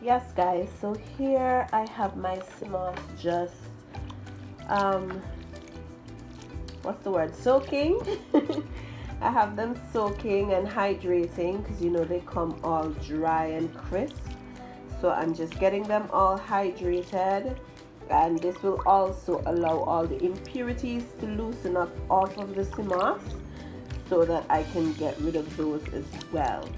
Yes guys, so here I have my Seamoss just what's the word, soaking. I have them soaking and hydrating because you know they come all dry and crisp, so I'm just getting them all hydrated, and this will also allow all the impurities to loosen up off of the Seamoss so that I can get rid of those as well.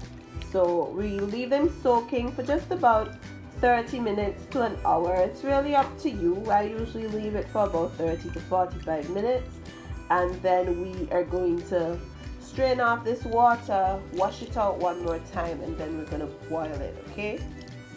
So we leave them soaking for just about 30 minutes to an hour. It's really up to you. I usually leave it for about 30 to 45 minutes, and then we are going to strain off this water, wash it out one more time, and then we're going to boil it, okay?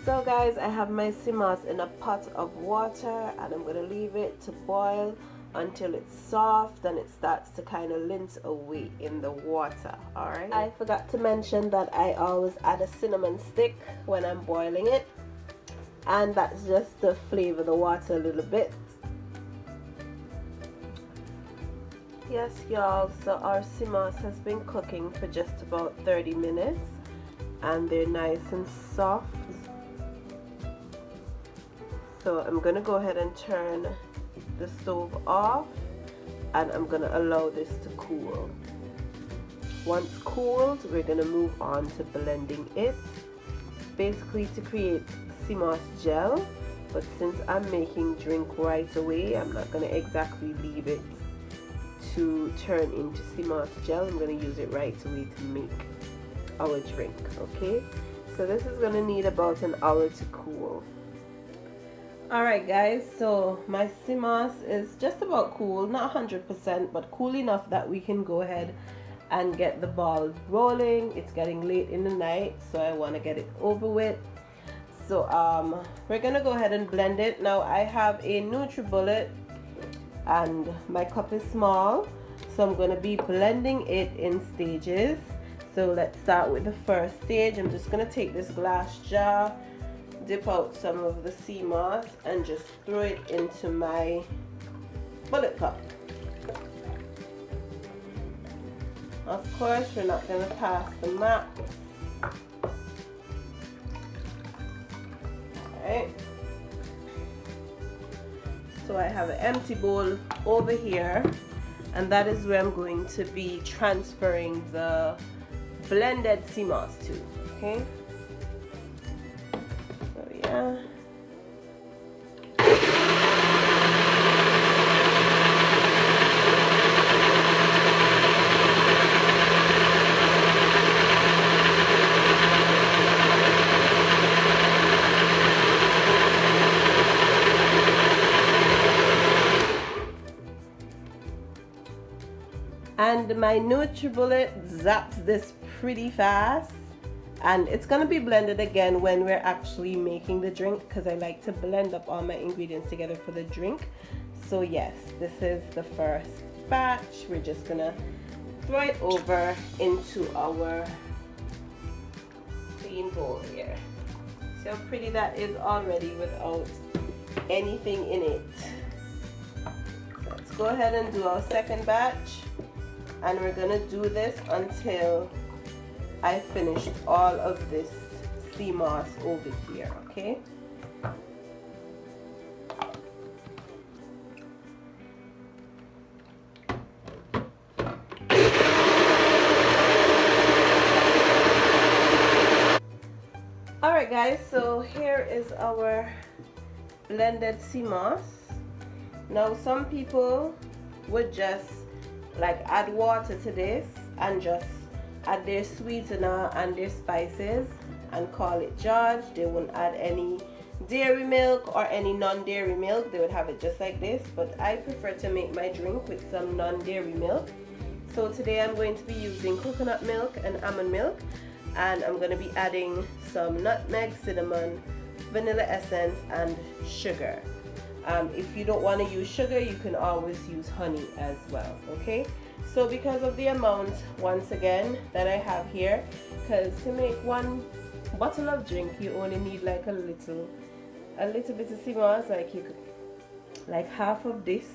So guys, I have my Seamoss in a pot of water, and I'm going to leave it to boil until it's soft and it starts to kind of lint away in the water. All right, I forgot to mention that I always add a cinnamon stick when I'm boiling it, and that's just to flavor the water a little bit. Yes y'all, so our Seamoss has been cooking for just about 30 minutes and they're nice and soft. So I'm gonna go ahead and turn the stove off, and I'm gonna allow this to cool. Once cooled, we're gonna move on to blending it, basically to create Seamoss gel. But since I'm making drink right away, I'm not gonna exactly leave it to turn into Seamoss gel. I'm gonna use it right away to make our drink. Okay, so this is gonna need about an hour to cool. Alright guys, so my Seamoss is just about cool, not 100%, but cool enough that we can go ahead and get the ball rolling. It's getting late in the night, so I want to get it over with. So we're gonna go ahead and blend it. Now I have a NutriBullet and my cup is small, so I'm going to be blending it in stages. So let's start with the first stage. I'm just going to take this glass jar, dip out some of the Seamoss, and just throw it into my bullet cup. Of course, we're not going to pass the map. Alright. So I have an empty bowl over here, and that is where I'm going to be transferring the blended Seamoss to. Okay. So yeah. And my NutriBullet zaps this pretty fast, and it's gonna be blended again when we're actually making the drink, because I like to blend up all my ingredients together for the drink. So yes, this is the first batch. We're just gonna throw it over into our clean bowl here. See how pretty that is already without anything in it. So let's go ahead and do our second batch. And we're gonna do this until I finished all of this Seamoss over here, okay? Alright guys, so here is our blended Seamoss. Now some people would just like add water to this and just add their sweetener and their spices and call it George. They wouldn't add any dairy milk or any non-dairy milk. They would have it just like this, but I prefer to make my drink with some non-dairy milk. So today I'm going to be using coconut milk and almond milk, and I'm going to be adding some nutmeg, cinnamon, vanilla essence, and sugar. If you don't want to use sugar, you can always use honey as well, okay? So because of the amount, once again, that I have here, because to make one bottle of drink, you only need like a little bit of Seamoss, like half of this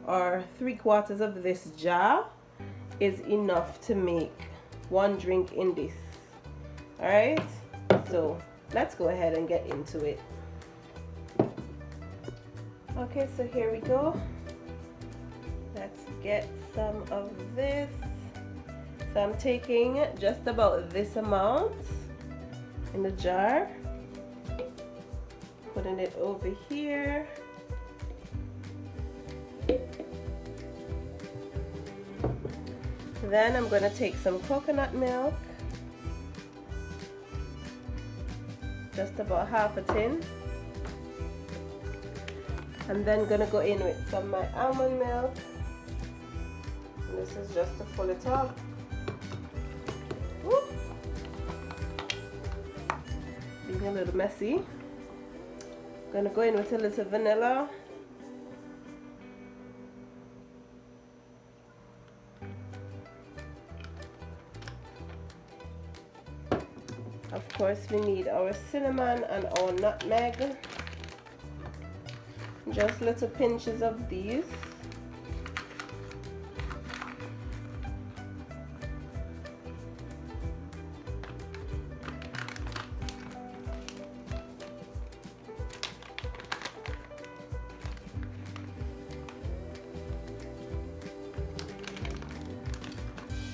or 3/4 of this jar is enough to make one drink in this. Alright, so let's go ahead and get into it. Okay, so here we go. Let's get some of this. So I'm taking just about this amount in the jar, putting it over here. Then I'm going to take some coconut milk, just about half a tin. I'm then going to go in with some of my almond milk. And this is just to fill it up. Woo. Being a little messy. I'm going to go in with a little vanilla. Of course, we need our cinnamon and our nutmeg. Just little pinches of these.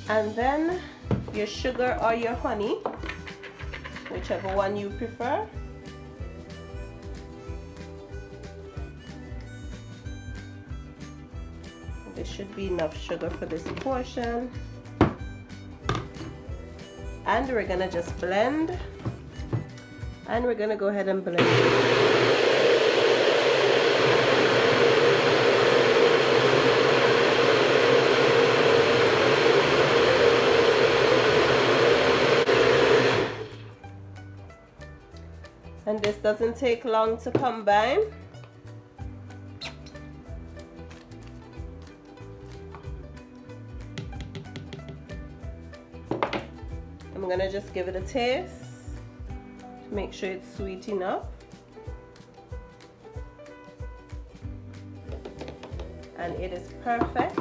And then your sugar or your honey, whichever one you prefer. There should be enough sugar for this portion. And we're gonna just blend. And we're gonna go ahead and blend. And this doesn't take long to combine. I'm gonna just give it a taste to make sure it's sweet enough. And it is perfect.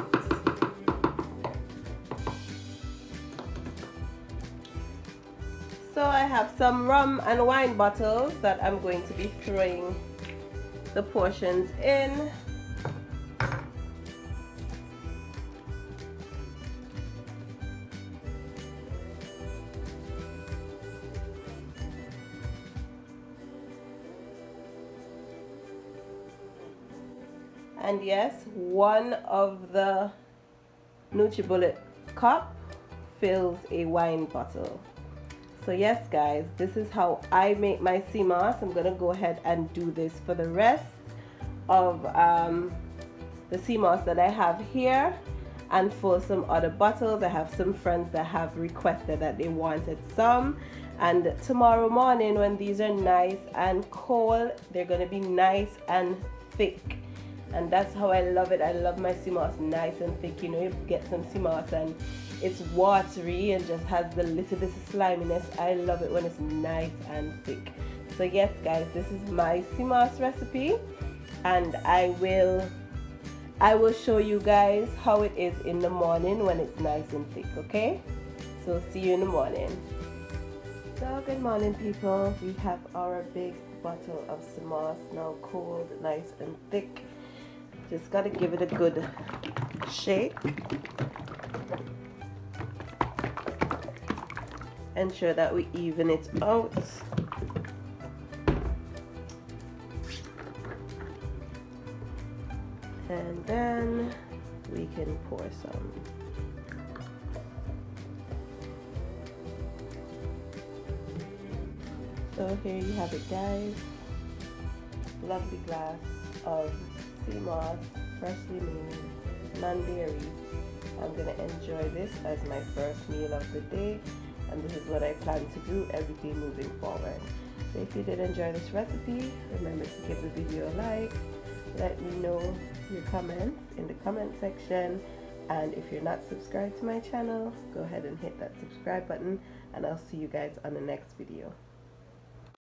So I have some rum and wine bottles that I'm going to be throwing the portions in. And yes, one of the NutriBullet cup fills a wine bottle. So yes guys, this is how I make my Seamoss. I'm gonna go ahead and do this for the rest of the Seamoss that I have here, and for some other bottles. I have some friends that have requested that they wanted some, and tomorrow morning when these are nice and cold, they're gonna be nice and thick. And that's how I love it. I love my Seamoss nice and thick. You know, you get some Seamoss and it's watery and just has the little bit of sliminess. I love it when it's nice and thick. So yes guys, this is my Seamoss recipe, and I will show you guys how it is in the morning when it's nice and thick, okay? So see you in the morning. So good morning people. We have our big bottle of Seamoss now cold, nice and thick. Just gotta give it a good shake. Ensure that we even it out. And then we can pour some. So here you have it guys. Lovely glass of Seamoss, freshly made, non-dairy. I'm gonna enjoy this as my first meal of the day, and this is what I plan to do every day moving forward. So if you did enjoy this recipe, remember to give the video a like, let me know your comments in the comment section, and if you're not subscribed to my channel, go ahead and hit that subscribe button, and I'll see you guys on the next video.